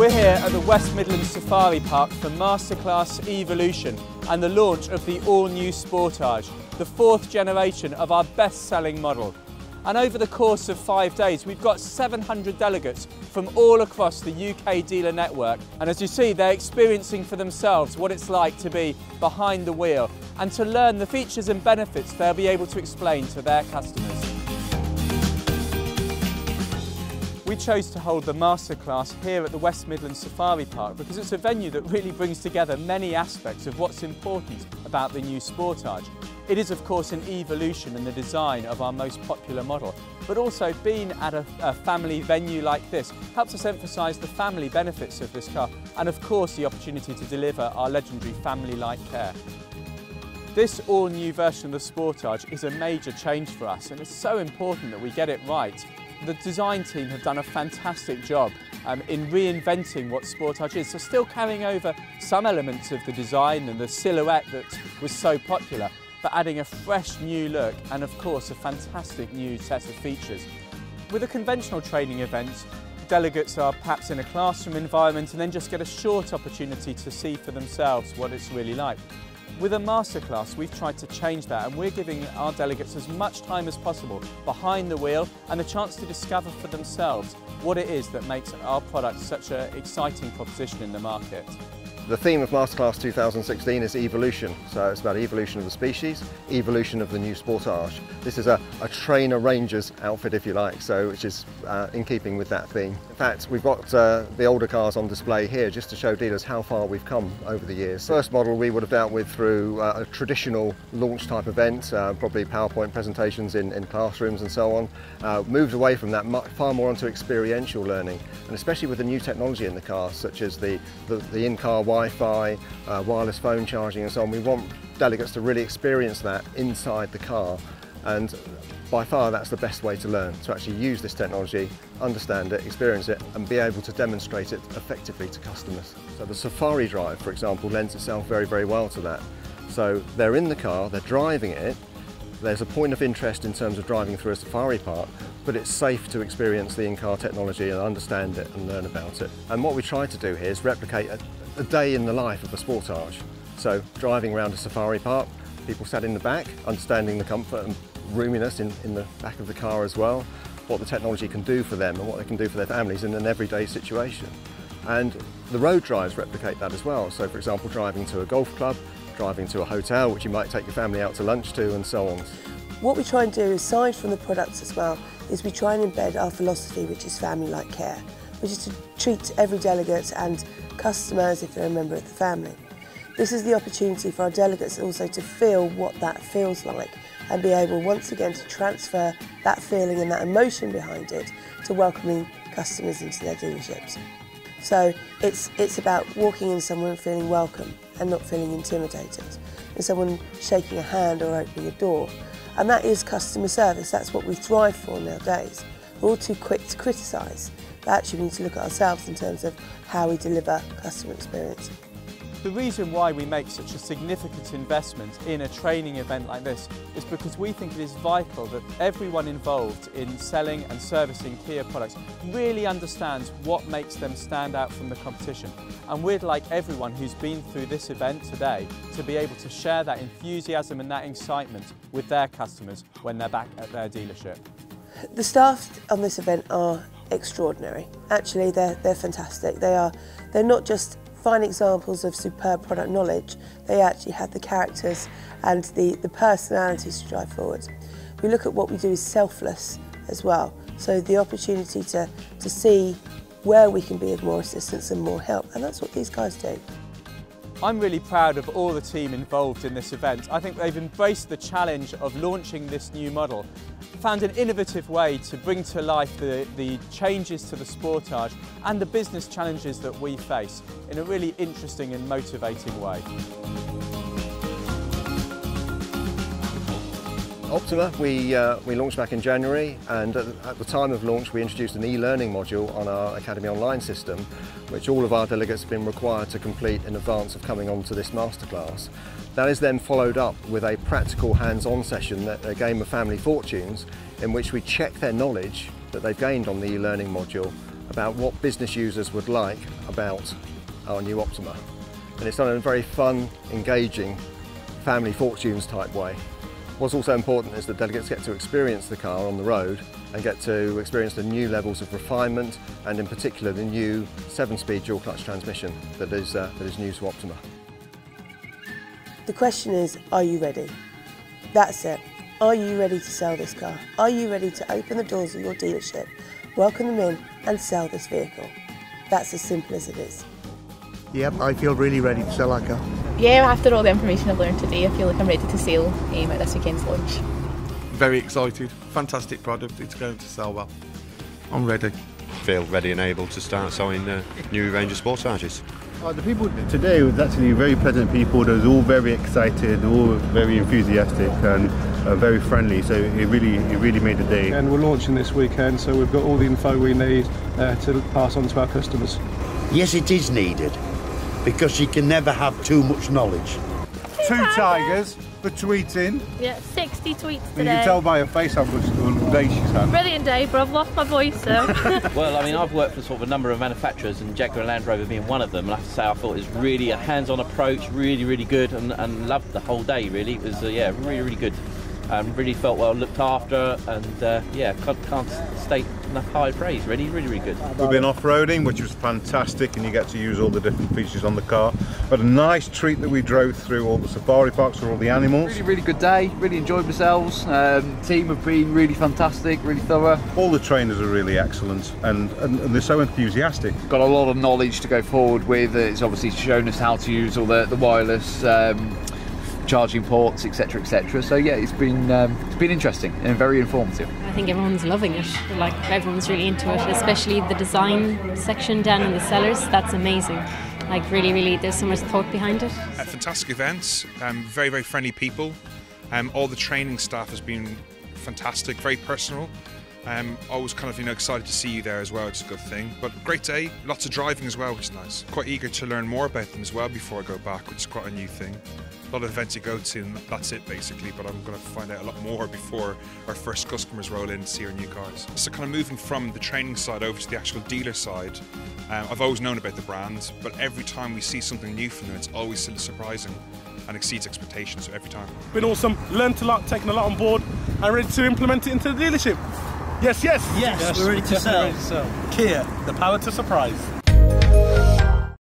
We're here at the West Midlands Safari Park for Masterclass Evolution and the launch of the all-new Sportage, the fourth generation of our best-selling model. And over the course of 5 days, we've got 700 delegates from all across the UK dealer network. And as you see, they're experiencing for themselves what it's like to be behind the wheel and to learn the features and benefits they'll be able to explain to their customers. We chose to hold the Masterclass here at the West Midlands Safari Park because it's a venue that really brings together many aspects of what's important about the new Sportage. It is of course an evolution in the design of our most popular model, but also being at a family venue like this helps us emphasise the family benefits of this car and of course the opportunity to deliver our legendary family-like care. This all-new version of the Sportage is a major change for us and it's so important that we get it right. The design team have done a fantastic job in reinventing what Sportage is, so still carrying over some elements of the design and the silhouette that was so popular, but adding a fresh new look and of course a fantastic new set of features. With a conventional training event, delegates are perhaps in a classroom environment and then just get a short opportunity to see for themselves what it's really like. With a Masterclass, we've tried to change that and we're giving our delegates as much time as possible behind the wheel and a chance to discover for themselves what it is that makes our product such an exciting proposition in the market. The theme of Masterclass 2016 is evolution, so it's about evolution of the species, evolution of the new Sportage. This is a trainer ranger's outfit, if you like, so which is in keeping with that theme. In fact, we've got the older cars on display here just to show dealers how far we've come over the years. First model we would have dealt with through a traditional launch type event, probably PowerPoint presentations in classrooms and so on. Moved away from that far more onto experiential learning, and especially with the new technology in the car, such as the in-car Wi-Fi, wireless phone charging and so on. We want delegates to really experience that inside the car, and by far that's the best way to learn, to actually use this technology, understand it, experience it and be able to demonstrate it effectively to customers. So the Safari Drive, for example, lends itself very, very well to that. So they're in the car, they're driving it, there's a point of interest in terms of driving through a safari park, but it's safe to experience the in-car technology and understand it and learn about it. And what we try to do here is replicate a day in the life of a Sportage. So driving around a safari park, people sat in the back, understanding the comfort and roominess in the back of the car as well, what the technology can do for them and what they can do for their families in an everyday situation. And the road drives replicate that as well. So for example, driving to a golf club, driving to a hotel, which you might take your family out to lunch to and so on. What we try and do, aside from the products as well, is we try and embed our philosophy, which is family-like care, which is to treat every delegate and customer as if they're a member of the family. This is the opportunity for our delegates also to feel what that feels like and be able once again to transfer that feeling and that emotion behind it to welcoming customers into their dealerships. So it's about walking in somewhere and feeling welcome and not feeling intimidated, and someone shaking a hand or opening a door. And that is customer service, that's what we thrive for nowadays. We're all too quick to criticise, but actually we need to look at ourselves in terms of how we deliver customer experience. The reason why we make such a significant investment in a training event like this is because we think it is vital that everyone involved in selling and servicing Kia products really understands what makes them stand out from the competition. And we'd like everyone who's been through this event today to be able to share that enthusiasm and that excitement with their customers when they're back at their dealership. The staff on this event are extraordinary. Actually, they're fantastic. They're not just fine examples of superb product knowledge, they actually have the characters and the personalities to drive forward. We look at what we do as selfless as well, so the opportunity to see where we can be of more assistance and more help, and that's what these guys do. I'm really proud of all the team involved in this event. I think they've embraced the challenge of launching this new model, found an innovative way to bring to life the changes to the Sportage and the business challenges that we face in a really interesting and motivating way. Optima, we launched back in January, and at the time of launch we introduced an e-learning module on our Academy Online system, which all of our delegates have been required to complete in advance of coming on to this Masterclass. That is then followed up with a practical hands-on session, a game of family fortunes, in which we check their knowledge that they've gained on the e-learning module about what business users would like about our new Optima. And it's done in a very fun, engaging, family fortunes type way. What's also important is that delegates get to experience the car on the road and get to experience the new levels of refinement, and in particular the new 7-speed dual clutch transmission that is new to Optima. The question is, are you ready? That's it. Are you ready to sell this car? Are you ready to open the doors of your dealership, welcome them in and sell this vehicle? That's as simple as it is. Yep, I feel really ready to sell that car. Yeah, after all the information I've learned today, I feel like I'm ready to sail at this weekend's launch. Very excited. Fantastic product. It's going to sell well. I'm ready. Feel ready and able to start selling the new range of Sportages. The people today was actually very pleasant people. They was all very excited, all very enthusiastic and very friendly. So it really made the day. And we're launching this weekend, so we've got all the info we need to pass on to our customers. Yes, it is needed, because you can never have too much knowledge. 2 tigers for tweeting. Yeah, 60 tweets today. You can tell by her face how much day she's had. Brilliant day, but I've lost my voice, so. Well, I mean, I've worked for sort of a number of manufacturers, and Jaguar and Land Rover being one of them, and I have to say I thought it was really a hands-on approach, really good, and loved the whole day, really. It was, yeah, really good. Really felt well looked after, and yeah, can't state enough high praise, really good. We've been off-roading, which was fantastic, and you get to use all the different features on the car. But a nice treat that we drove through all the safari parks for all the animals. Really good day, really enjoyed ourselves. Team have been really fantastic, really thorough. All the trainers are really excellent, and they're so enthusiastic. Got a lot of knowledge to go forward with. It's obviously shown us how to use all the wireless charging ports, etc, etc. So yeah, it's been interesting and very informative. I think everyone's loving it. Like, everyone's really into it, especially the design section down in the cellars. That's amazing. Like, really, there's so much thought behind it. Fantastic events, very friendly people. All the training staff has been fantastic, very personal. Always kind of excited to see you there as well, which is a good thing. But great day, lots of driving as well, which is nice. Quite eager to learn more about them as well before I go back, which is quite a new thing. A lot of events you go to, and that's it basically, but I'm going to find out a lot more before our first customers roll in to see our new cars. So kind of moving from the training side over to the actual dealer side, I've always known about the brand, but every time we see something new from them, it's always still surprising and exceeds expectations every time. Been awesome, learned a lot, taken a lot on board, and ready to implement it into the dealership. Yes, we're ready to sell. Kia, the power to surprise.